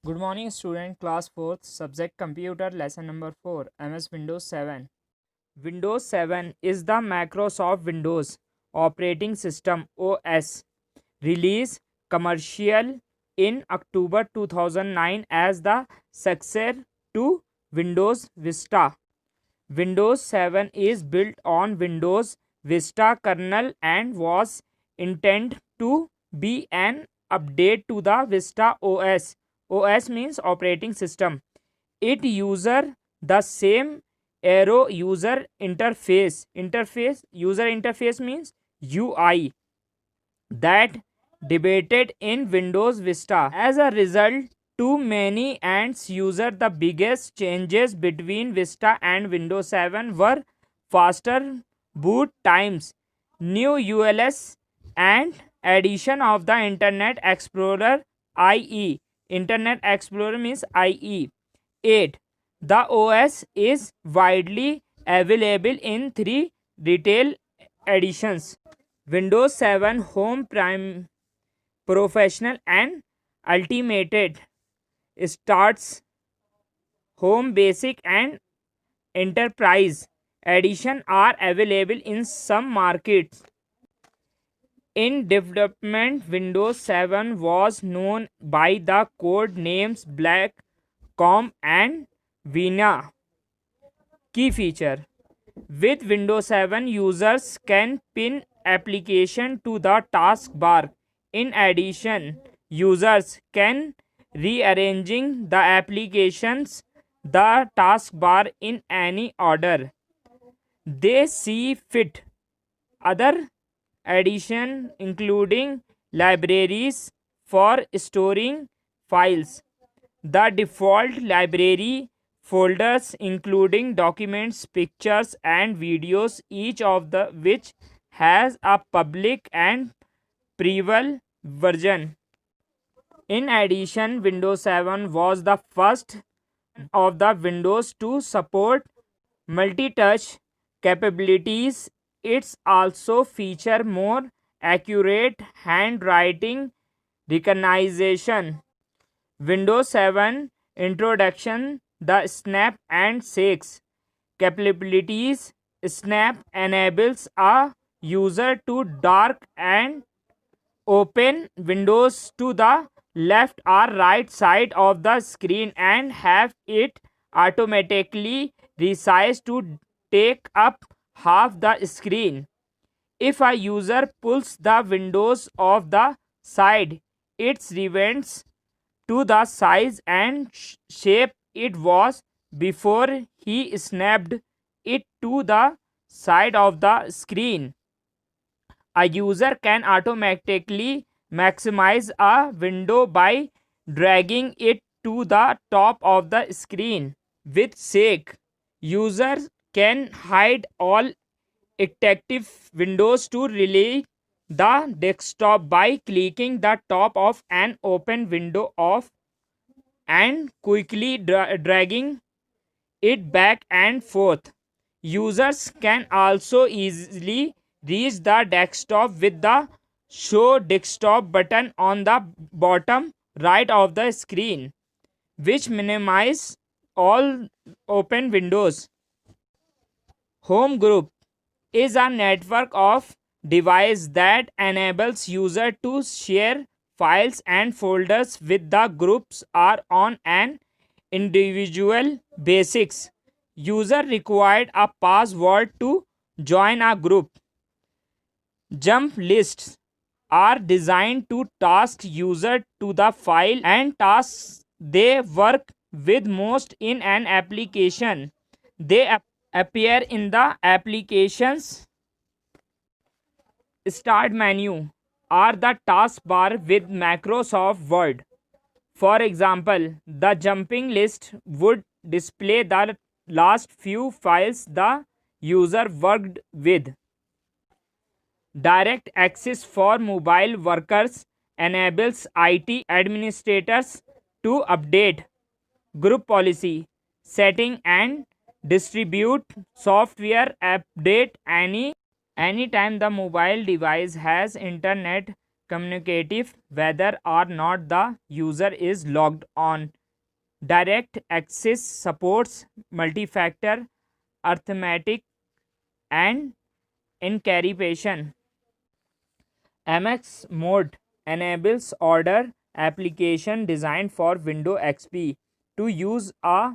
Good morning, student. Class 4th, subject computer, lesson number 4, MS Windows 7. Windows 7 is the Microsoft Windows operating system OS released commercial in October 2009 as the successor to Windows Vista. Windows 7 is built on Windows Vista kernel and was intended to be an update to the Vista OS. OS means operating system. It user the same arrow user interface. User interface means UI that debated in Windows Vista. As a result, too many ends user the biggest changes between Vista and Windows 7 were faster boot times, new ULS, and addition of the Internet Explorer IE. Internet Explorer means IE. 8. The OS is widely available in 3 retail editions: Windows 7 Home, Prime, Professional, and Ultimate. Starts Home, Basic, and Enterprise edition are available in some markets. In development, Windows 7 was known by the code names Black, Com, and Vina. Key feature: with Windows 7, users can pin application to the taskbar. In addition, users can rearranging the applications the taskbar in any order they see fit. Other addition including libraries for storing files. The default library folders including documents, pictures, and videos, each of the which has a public and private version. In addition, Windows 7 was the first of the Windows to support multi-touch capabilities. It's also feature more accurate handwriting recognition. Windows 7 introduction the Snap and Shakes capabilities. Snap enables a user to dark and open windows to the left or right side of the screen and have it automatically resized to take up half the screen. If a user pulls the windows of the side, it reverts to the size and shape it was before he snapped it to the side of the screen. A user can automatically maximize a window by dragging it to the top of the screen. With Shake, users can hide all active windows to relay the desktop by clicking the top of an open window off and quickly dragging it back and forth. Users can also easily reach the desktop with the Show Desktop button on the bottom right of the screen, which minimizes all open windows. Home Group is a network of devices that enables users to share files and folders with the groups are on an individual basis. User required a password to join a group. Jump lists are designed to task user to the file and tasks they work with most in an application. They appear in the application's start menu or the taskbar with Microsoft Word. For example, the jumping list would display the last few files the user worked with. Direct access for mobile workers enables IT administrators to update group policy setting and distribute software update anytime the mobile device has internet communicative whether or not the user is logged on DirectX supports multi-factor arithmetic and encryption. MX Mode enables order application designed for Windows XP to use a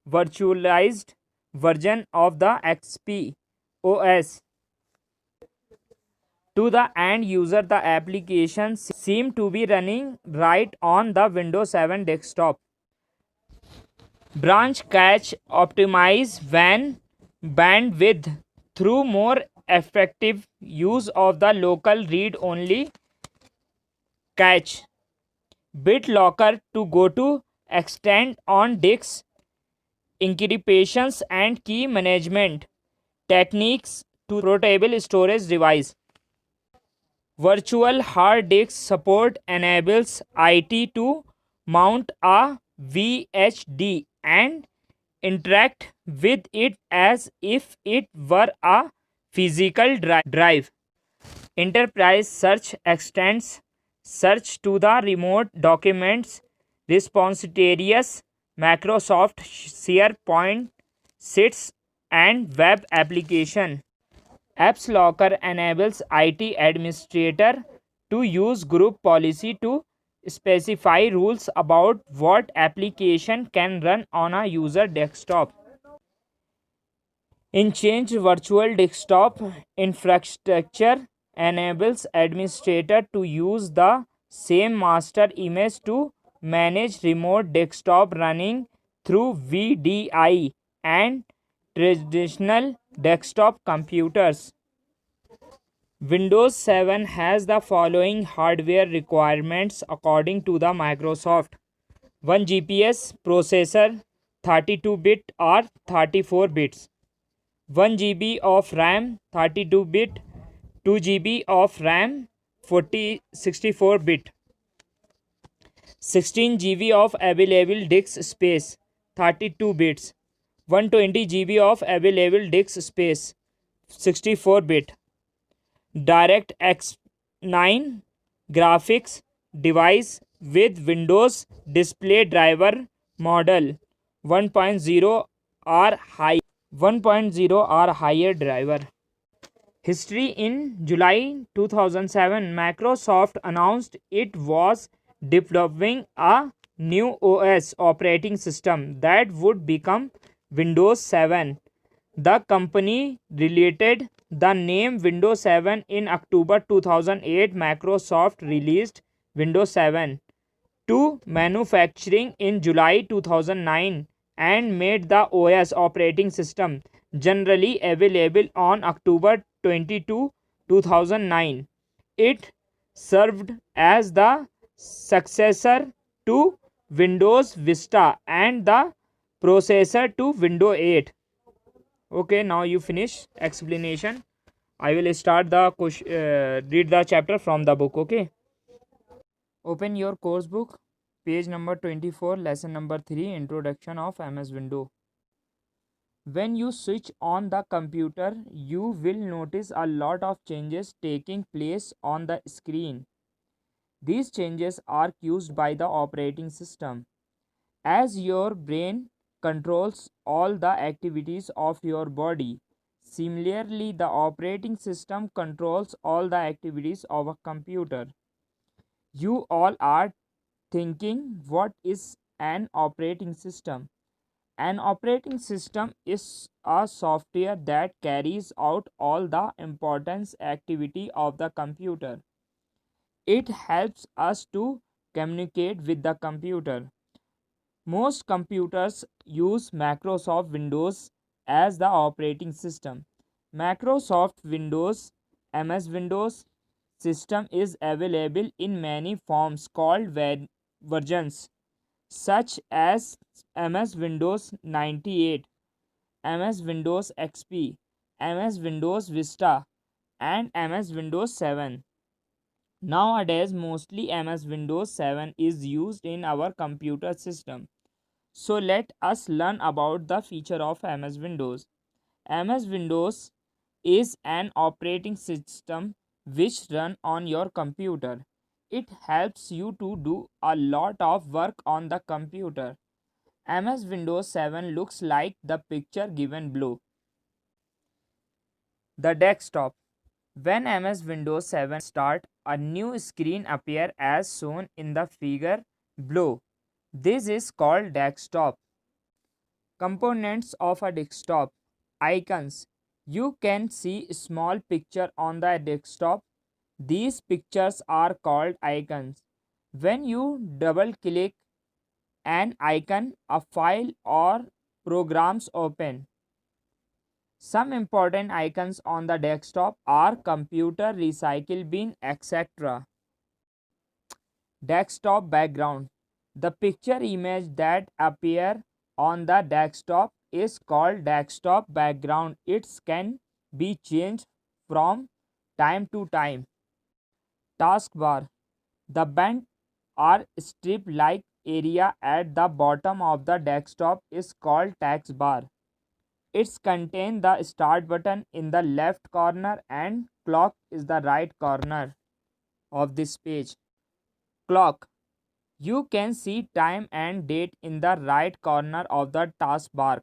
virtualized version of the XP OS. To the end user, the application seem to be running right on the Windows 7 desktop. Branch cache optimize WAN bandwidth through more effective use of the local read-only cache. BitLocker to go to extend on disk encryptions and key management techniques to portable storage device. Virtual hard disk support enables IT to mount a VHD and interact with it as if it were a physical drive. Enterprise search extends search to the remote documents repositories, Microsoft SharePoint, Sheets, and web application. Apps Locker enables IT administrator to use group policy to specify rules about what application can run on a user desktop. Exchange virtual desktop infrastructure enables administrator to use the same master image to manage remote desktop running through VDI and traditional desktop computers. Windows 7 has the following hardware requirements according to the Microsoft: 1 GPS processor, 32-bit or 34 bits, 1 GB of RAM, 32-bit, 2 GB of RAM, 64-bit, 16 GB of available disk space, 32 bits, 120 GB of available disk space, 64-bit. DirectX 9 graphics device with Windows Display Driver model 1.0 or higher driver. History: in July 2007, Microsoft announced it was developing a new OS operating system that would become Windows 7. The company related the name Windows 7 in October 2008. Microsoft released Windows 7 to manufacturing in July 2009 and made the OS operating system generally available on October 22, 2009. It served as the successor to Windows Vista and the processor to Windows 8. Okay, now you finish explanation. I will start the read the chapter from the book. Okay, open your course book, page number 24, lesson number 3, introduction of MS Windows. When you switch on the computer, you will notice a lot of changes taking place on the screen. These changes are caused by the operating system. As your brain controls all the activities of your body, similarly, the operating system controls all the activities of a computer. You all are thinking, what is an operating system? An operating system is a software that carries out all the important activity of the computer. It helps us to communicate with the computer. Most computers use Microsoft Windows as the operating system. Microsoft Windows MS Windows system is available in many forms called versions, such as MS Windows 98, MS Windows XP, MS Windows Vista, and MS Windows 7. Nowadays, mostly MS Windows 7 is used in our computer system. So let us learn about the feature of MS Windows. MS Windows is an operating system which run on your computer. It helps you to do a lot of work on the computer. MS Windows 7 looks like the picture given below. The desktop. When MS Windows 7 start, a new screen appear as shown in the figure below. This is called desktop. Components of a desktop. Icons. You can see small picture on the desktop. These pictures are called icons. When you double click an icon, a file or programs open. Some important icons on the desktop are computer, recycle bin, etc. Desktop background. The picture image that appear on the desktop is called desktop background. It can be changed from time to time. Taskbar. The bent or strip-like area at the bottom of the desktop is called taskbar. It contains the start button in the left corner and clock is the right corner of this page. Clock. You can see time and date in the right corner of the taskbar.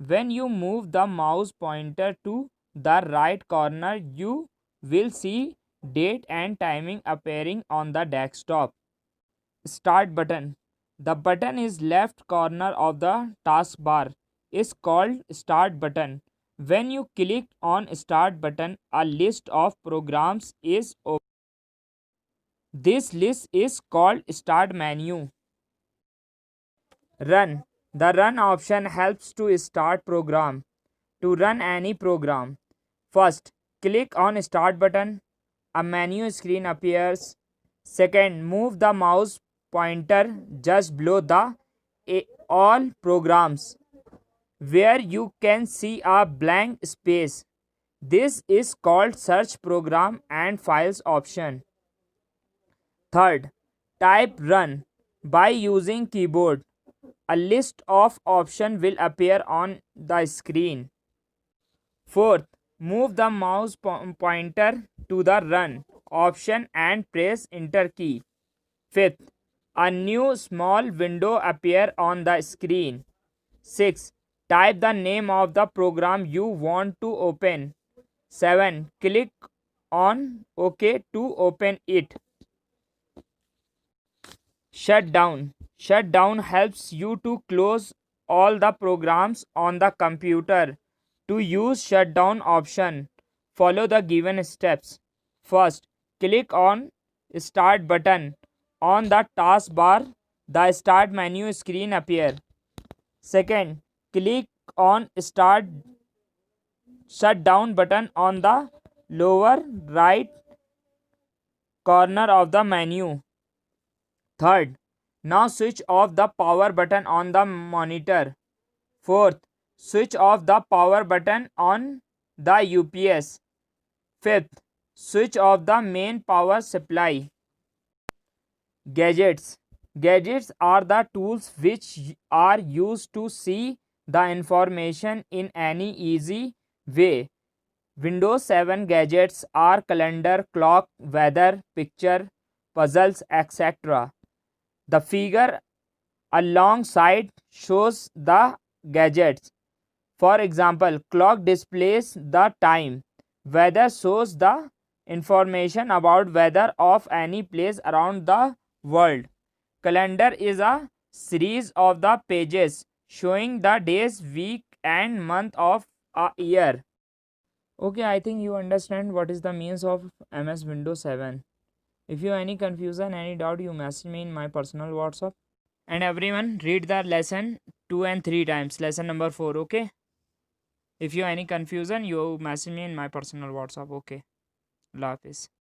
When you move the mouse pointer to the right corner, you will see date and timing appearing on the desktop. Start button. The button is left corner of the taskbar is called start button. When you click on start button, a list of programs is open. This list is called start menu. Run. The run option helps to start program. To run any program, first click on start button. A menu screen appears. Second, move the mouse pointer just below the all programs where you can see a blank space. This is called search program and files option. Third, type run by using keyboard. A list of options will appear on the screen. Fourth, move the mouse pointer to the run option and press enter key. Fifth, a new small window appear on the screen. 6. Type the name of the program you want to open. 7. Click on OK to open it. Shutdown. Shutdown helps you to close all the programs on the computer. To use shutdown option, follow the given steps. First, click on start button. On the taskbar, the start menu screen appear. Second, click on start shutdown button on the lower right corner of the menu. Third, now switch off the power button on the monitor. Fourth, switch off the power button on the UPS. Fifth, switch off the main power supply. Gadgets. Gadgets are the tools which are used to see the information in any easy way. Windows 7 gadgets are calendar, clock, weather, picture, puzzles, etc. The figure alongside shows the gadgets. For example, clock displays the time. Weather shows the information about weather of any place around the world. Calendar is a series of the pages showing the days, week and month of a year. Okay, I think you understand what is the means of MS Windows 7. If you have any confusion, any doubt, you message me in my personal WhatsApp. And everyone read the lesson 2 and 3 times, lesson number 4, okay? If you have any confusion, you message me in my personal WhatsApp, okay? Allah Hafiz.